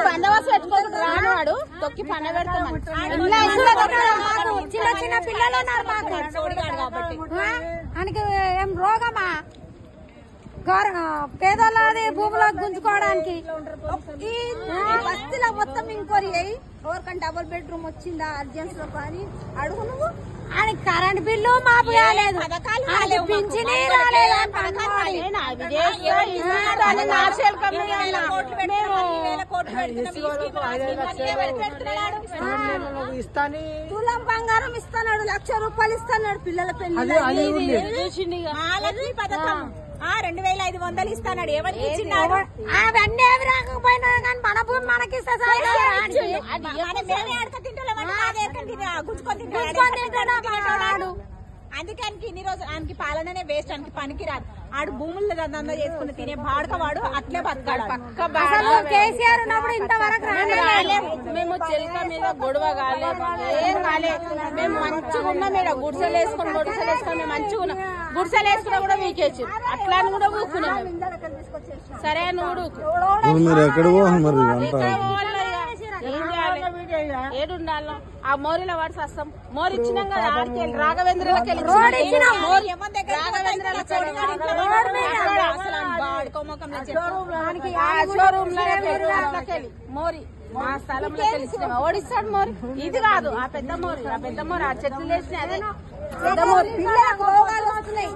బందోబస్తు పెట్టుకోకుండా రానివాడు తొక్కి పన్న పెడతాం. చిన్న చిన్న పిల్లలు ఉన్నారు మాకు ఆయనకి ఏం రోగమా పేదోళ్ళది భూములకు గుంజుకోవడానికి ఈ బస్తీలో మొత్తం ఇంక్వైరీ అయ్యి ఎవరికైనా డబుల్ బెడ్రూమ్ వచ్చిందా అర్జెన్స్ లో కానీ అడుగు నువ్వు. ఆయన కరెంట్ బిల్లు మాపు కాలేదు, పింఛనీ రాలేదు. తులం బంగారం ఇస్తున్నాడు, 1,00,000 రూపాయలు ఇస్తున్నాడు పిల్లల పెళ్లి. 2,500 ఇస్తున్నాడు. ఎవరికి ఇచ్చినాడు? అవన్నీ ఏమి రాకపోయినా కానీ మన భూమి మనకిస్తే అందుకే ఇన్ని రోజులు ఆయనకి పాలననే వేస్ట్, ఆయనకి పనికి రాదు. ఆడు భూములు దందా చేసుకుని తినే బాడకవాడు అట్లే బతకాడు. కేసీఆర్ ఉన్నప్పుడు ఇంతవరకు మేము చెలక మీద గొడవ కాలేదు, ఏం కాలేదు. మేము మంచిగా ఉన్నాం. ఇక్కడ గుడిసెలు వేసుకొని మేము మంచిగా ఉన్నాం. గుడిసెలు వేసుకున్నా కూడా మీకేసి అట్లా అని కూడా ఊరుకున్నాం. సరే అని మీరు ఎక్కడ పోవాలి మరి? ఏడుండాలో ఆ మోరీలో వాడి వస్తాం. మోరి ఇచ్చినాం కదా ఆడికి రాఘవేంద్రకి మోరి మా స్థలంలో తెలిసిన ఓడిస్తాడు. మోరి ఇది కాదు, ఆ పెద్ద మోరి ఆ చెట్లు వేసినాయి. అదే పెద్ద మోరి. రోగాలు వస్తున్నాయి.